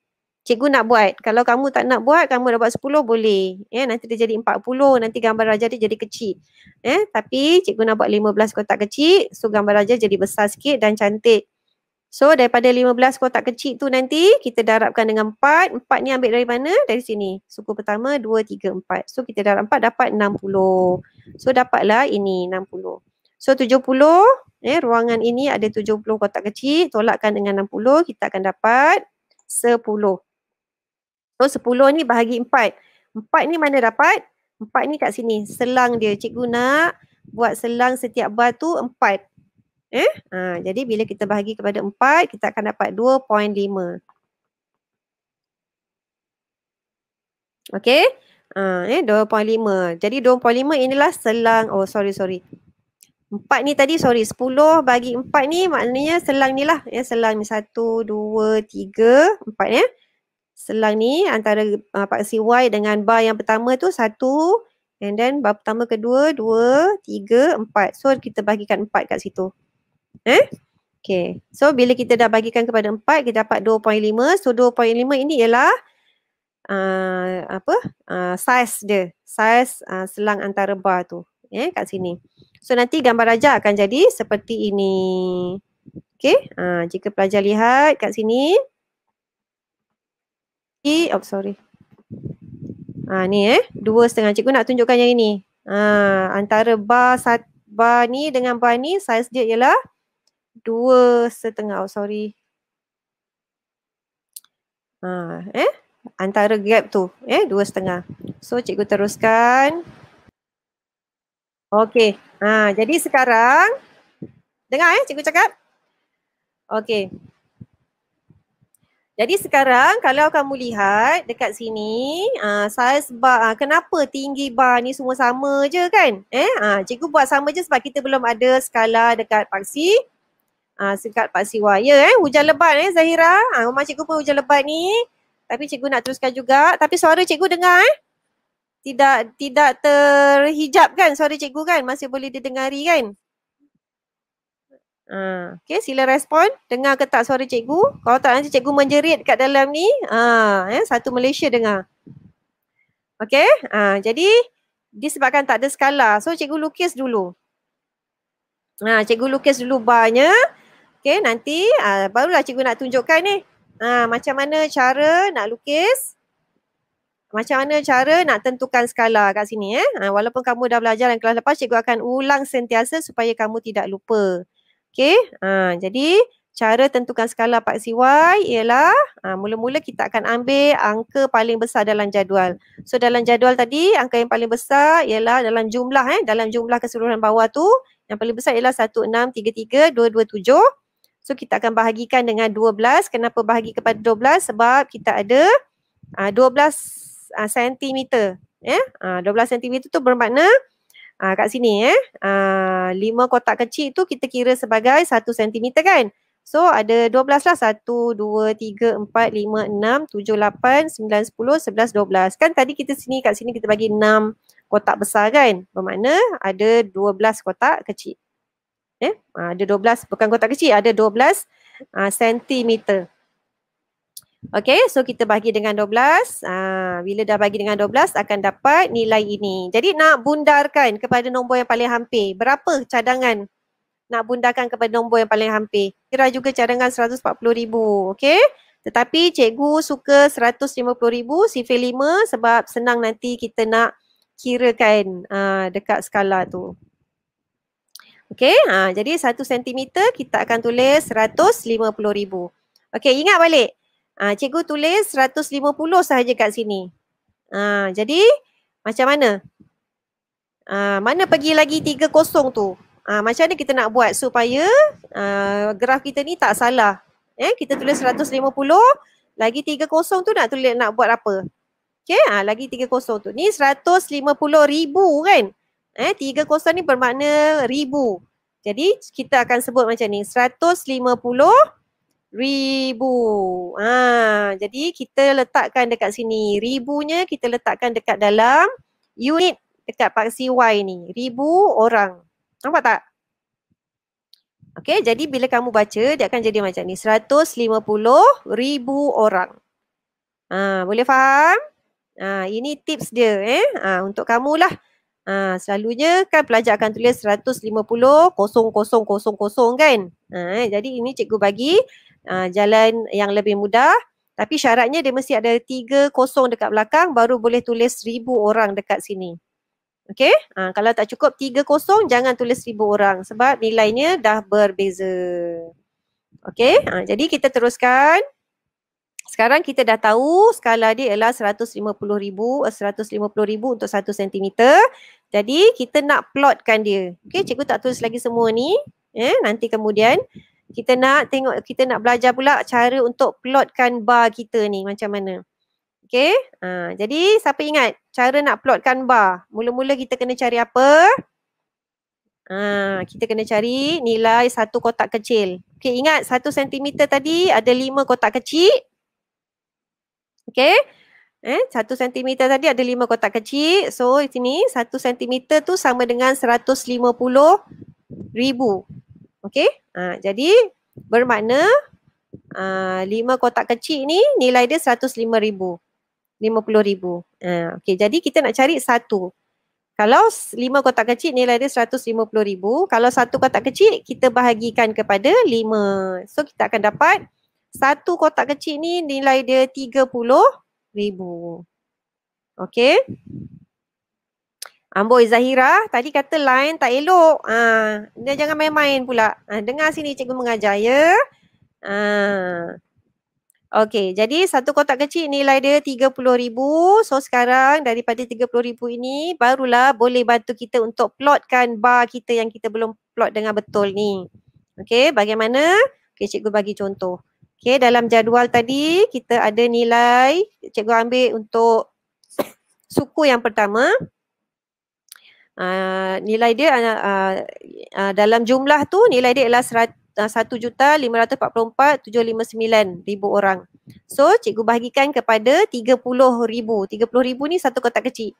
Speaker 1: Cikgu nak buat. Kalau kamu tak nak buat, kamu dah buat 10 boleh. Nanti dia jadi 40, nanti gambar raja dia jadi kecil. Tapi cikgu nak buat 15 kotak kecil, so gambar raja jadi besar sikit dan cantik. So daripada 15 kotak kecil tu nanti kita darabkan dengan 4. 4 ni ambil dari mana? Dari sini. Suku pertama 2, 3, 4. So kita darab 4 dapat 60. So dapatlah ini 60. So 70, ruangan ini ada 70 kotak kecil, tolakkan dengan 60, kita akan dapat 10. So 10 ni bahagi 4. 4 ni mana dapat? 4 ni kat sini, selang dia. Cikgu nak buat selang setiap bar tu 4. Jadi bila kita bahagi kepada 4, kita akan dapat 2.5. Okey? 2.5. Jadi 2.5 inilah selang, sorry. 4 ni tadi, 10 bagi 4 ni maknanya selang ni lah. Selang ni 1, 2, 3, 4 ya. Selang ni antara paksi Y dengan bar yang pertama tu 1. And then bar pertama kedua, 2, 3, 4. So kita bagikan 4 kat situ. Okay. So bila kita dah bagikan kepada 4, kita dapat 2.5. So 2.5 ini ialah saiz dia. Saiz selang antara bar tu. Kat sini. So nanti gambar raja akan jadi seperti ini. Okay. Jika pelajar lihat kat sini. Sorry. Ni 2,5. Cikgu nak tunjukkan yang ini. Antara bar ni dengan bar ni saiz dia ialah 2,5. Sorry. Antara gap tu 2,5. So cikgu teruskan. Okey. Jadi sekarang dengar cikgu cakap. Okey. Jadi sekarang kalau kamu lihat dekat sini, saiz bar, kenapa tinggi bar ni semua sama je kan? Cikgu buat sama je sebab kita belum ada skala dekat paksi. Dekat paksi Y. Hujan lebat Zahira. Rumah cikgu pun hujan lebat ni. Tapi cikgu nak teruskan juga. Tapi suara cikgu dengar Tidak terhijab kan suara cikgu kan? Masih boleh didengari kan? Okay, sila respon. Dengar ke tak suara cikgu? Kalau tak nanti cikgu menjerit kat dalam ni. Satu Malaysia dengar. Okay, jadi disebabkan tak ada skala. So cikgu lukis dulu. Cikgu lukis dulu barnya. Okay, nanti barulah cikgu nak tunjukkan ni. Macam mana cara nak lukis. Macam mana cara nak tentukan skala kat sini. Walaupun kamu dah belajar dalam kelas lepas, cikgu akan ulang sentiasa supaya kamu tidak lupa. Okay, jadi cara tentukan skala paksi Y ialah mula-mula kita akan ambil angka paling besar dalam jadual. So dalam jadual tadi, angka yang paling besar ialah dalam jumlah dalam jumlah keseluruhan bawah tu, yang paling besar ialah 1633227. So kita akan bahagikan dengan 12. Kenapa bahagi kepada 12? Sebab kita ada 12 cm. 12 cm tu bermakna kat sini 5 kotak kecil tu kita kira sebagai 1 cm kan. So ada 12 lah. 1, 2, 3, 4, 5, 6, 7, 8, 9, 10, 11, 12. Kan tadi kita kat sini kita bagi 6 kotak besar kan. Bermakna ada 12 kotak kecil. Ada 12, bukan kotak kecil, ada 12 cm. Okay, so kita bagi dengan 12. Bila dah bagi dengan 12 akan dapat nilai ini. Jadi nak bundarkan kepada nombor yang paling hampir. Berapa cadangan nak bundarkan kepada nombor yang paling hampir? Kira juga cadangan 140,000. Okay, tetapi cikgu suka 150,000 sifar 5 sebab senang nanti kita nak kirakan dekat skala tu. Okay, jadi 1 cm kita akan tulis 150,000. Okay, ingat balik. Cikgu tulis 150 sahaja kat sini. Jadi macam mana? Mana pergi lagi 30 tu? Macam mana kita nak buat supaya graf kita ni tak salah? Kita tulis 150, lagi 30 tu nak buat apa? Okay, lagi 30 tu. Ni 150,000 kan? 30 ni bermakna ribu. Jadi kita akan sebut macam ni, 150,000. Jadi kita letakkan dekat sini. Ribunya kita letakkan dekat dalam unit dekat paksi Y ni. 1000 orang. Nampak tak? Okay, jadi bila kamu baca, dia akan jadi macam ni. 150,000 orang. Boleh faham? Ini tips dia untuk kamulah. Selalunya kan pelajar akan tulis 150,000 kan. Jadi ini cikgu bagi jalan yang lebih mudah. Tapi syaratnya dia mesti ada 3 kosong dekat belakang baru boleh tulis 1000 orang dekat sini. Okay, kalau tak cukup 3 kosong jangan tulis 1000 orang sebab nilainya dah berbeza. Okay, jadi kita teruskan. Sekarang kita dah tahu skala dia ialah 150,000 untuk 1 cm. Jadi kita nak plotkan dia. Okay, cikgu tak tulis lagi semua ni. Nanti kemudian kita nak tengok, kita nak belajar pula cara untuk plotkan bar kita ni macam mana. Okay, jadi siapa ingat cara nak plotkan bar? Mula-mula kita kena cari apa? Kita kena cari nilai satu kotak kecil. Okay, ingat 1 cm tadi ada 5 kotak kecil. Okay, 1 cm tadi ada 5 kotak kecil. So sini 1 cm tu sama dengan 150,000. Okay, jadi bermakna 5 kotak kecil ni nilai dia 105,000. 50,000. Okay, jadi kita nak cari satu. Kalau 5 kotak kecil nilai dia 150,000. Kalau satu kotak kecil kita bahagikan kepada 5. So kita akan dapat satu kotak kecil ni nilai dia 30,000. Okay. Amboi Zahira tadi kata line tak elok. Dia jangan main-main pula. Dengar sini cikgu mengajar ya. Okey, jadi satu kotak kecil nilai dia 30,000. So sekarang daripada 30,000 ini barulah boleh bantu kita untuk plotkan bar kita yang kita belum plot dengan betul ni. Okey, bagaimana? Okey, cikgu bagi contoh. Okay, dalam jadual tadi kita ada nilai, cikgu ambil untuk suku yang pertama. Nilai dia dalam jumlah tu nilai dia ialah 1,544,759,000 orang. So, cikgu bahagikan kepada 30,000. 30,000 ni satu kotak kecil.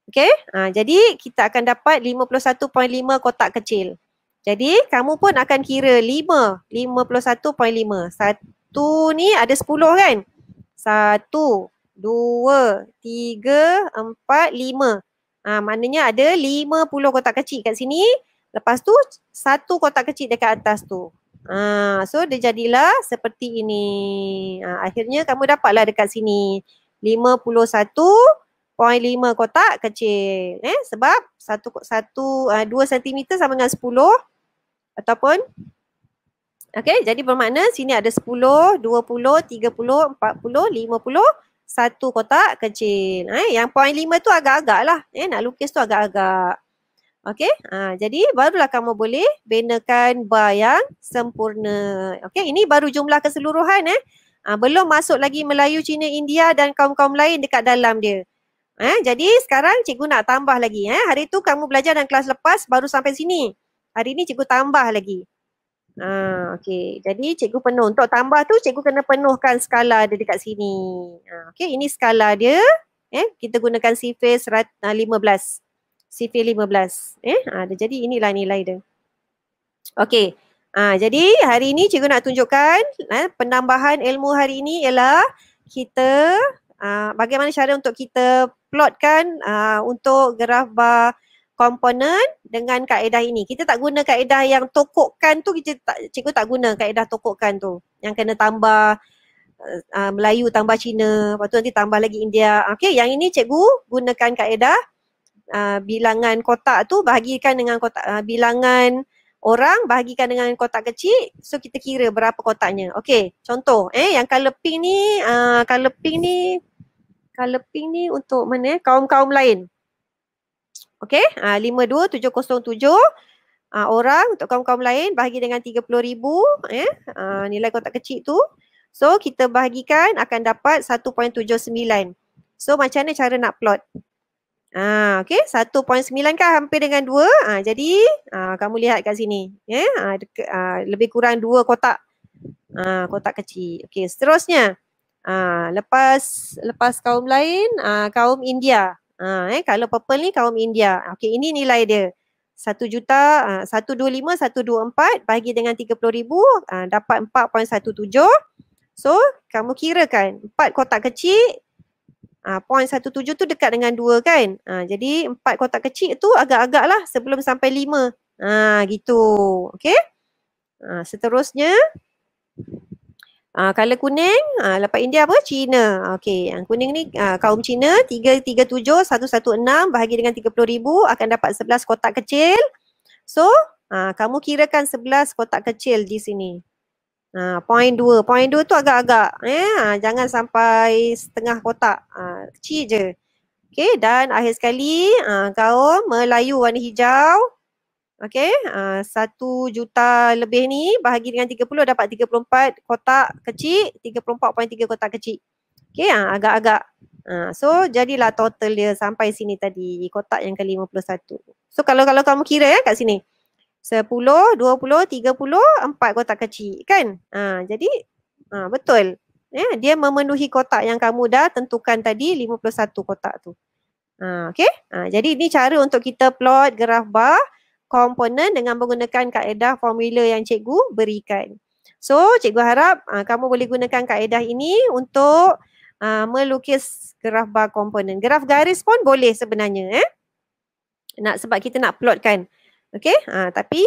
Speaker 1: Okay, jadi kita akan dapat 51.5 kotak kecil. Jadi, kamu pun akan kira 51.5. Satu ni ada 10 kan? 1, 2, 3, 4, 5. Maknanya ada 50 kotak kecil kat sini. Lepas tu, satu kotak kecil dekat atas tu. So, dia jadilah seperti ini. Akhirnya, kamu dapatlah dekat sini 51.5 kotak kecil. Sebab 2 cm sama dengan 10 ataupun jadi bermakna sini ada 10, 20, 30, 40, 50 satu kotak kecil. Yang 0.5 tu agak-agak lah. Nak lukis tu agak-agak. Jadi barulah kamu boleh benakan bar yang sempurna. Ini baru jumlah keseluruhan. Belum masuk lagi Melayu, Cina, India dan kaum-kaum lain dekat dalam dia. Jadi sekarang cikgu nak tambah lagi. Hari tu kamu belajar dalam kelas lepas baru sampai sini. Hari ni cikgu tambah lagi. Jadi cikgu penuh. Untuk tambah tu cikgu kena penuhkan skala dia dekat sini. Ini skala dia. Kita gunakan sifir 15. Sifir 15. Jadi inilah nilai dia. Jadi hari ini cikgu nak tunjukkan penambahan ilmu hari ini ialah kita bagaimana cara untuk kita plotkan untuk graf bar komponen dengan kaedah ini. Kita tak guna kaedah yang tokokkan tu, cikgu tak guna kaedah tokokkan tu. Yang kena tambah Melayu tambah Cina, lepas tu nanti tambah lagi India. Yang ini cikgu gunakan kaedah bilangan kotak tu bahagikan dengan kotak bilangan orang bahagikan dengan kotak kecil. So kita kira berapa kotaknya. Contoh yang color pink ni untuk mana? Kaum-kaum lain. 52,707 orang untuk kaum-kaum lain bahagi dengan 30,000 nilai kotak kecil tu. So kita bahagikan akan dapat 1.79. So macam mana cara nak plot? 1.9 kan hampir dengan 2. Jadi kamu lihat kat sini. Lebih kurang 2 kotak. Kotak kecil. Seterusnya. Lepas kaum lain, kaum India. Kalau purple ni kaum India. Ini nilai dia. 1,125,124 bahagi dengan 30,000 dapat 4.17. So, kamu kirakan 4 kotak kecil 0.17 tu dekat dengan 2 kan. Jadi 4 kotak kecil tu agak-agak lah sebelum sampai 5. Gitu. Seterusnya color kuning, lepas India apa? Cina. Yang kuning ni kaum Cina 337,116 bahagi dengan 30,000 akan dapat 11 kotak kecil. So, kamu kirakan 11 kotak kecil di sini. 0.2. 0.2 tu agak-agak. Jangan sampai setengah kotak. Kecil je. Dan akhir sekali kaum Melayu warna hijau. 1 juta lebih ni bahagi dengan 30 dapat 34 kotak kecil, 34.3 kotak kecil. Agak-agak. So jadilah total dia sampai sini tadi, kotak yang ke-51. So kalau kamu kira kat sini. 10, 20, 30, 4 kotak kecil kan? Jadi betul. Dia memenuhi kotak yang kamu dah tentukan tadi 51 kotak tu. Jadi ini cara untuk kita plot graf bar komponen dengan menggunakan kaedah formula yang cikgu berikan. So, cikgu harap kamu boleh gunakan kaedah ini untuk melukis graf bar komponen. Graf garis pun boleh sebenarnya. Sebab kita nak plotkan. Tapi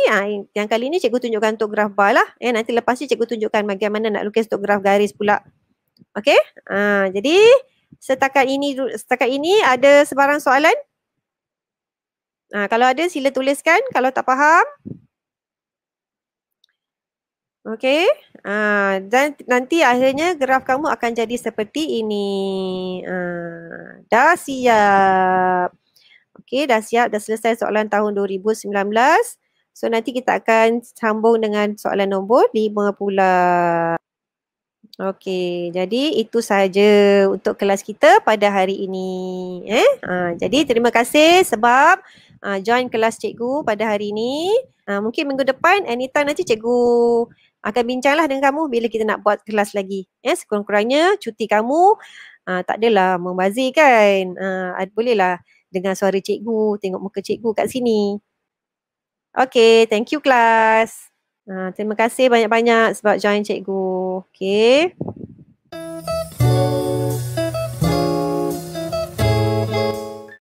Speaker 1: yang kali ni cikgu tunjukkan untuk graf bar lah. Nanti lepas ni cikgu tunjukkan bagaimana nak lukis untuk graf garis pula. Jadi setakat ini ada sebarang soalan? Kalau ada sila tuliskan kalau tak faham. Dan nanti akhirnya graf kamu akan jadi seperti ini. Dah siap. Dah siap, dah selesai soalan tahun 2019. So nanti kita akan sambung dengan soalan nombor 5 pula. Okey, jadi itu sahaja untuk kelas kita pada hari ini. Jadi terima kasih sebab join kelas cikgu pada hari ini. Mungkin minggu depan anytime nanti cikgu akan bincanglah dengan kamu bila kita nak buat kelas lagi. Sekurang-kurangnya cuti kamu tak adalah membazir kan. Bolehlah dengar suara cikgu, tengok muka cikgu kat sini. Okey, thank you kelas. Terima kasih banyak-banyak sebab join cikgu. Okey.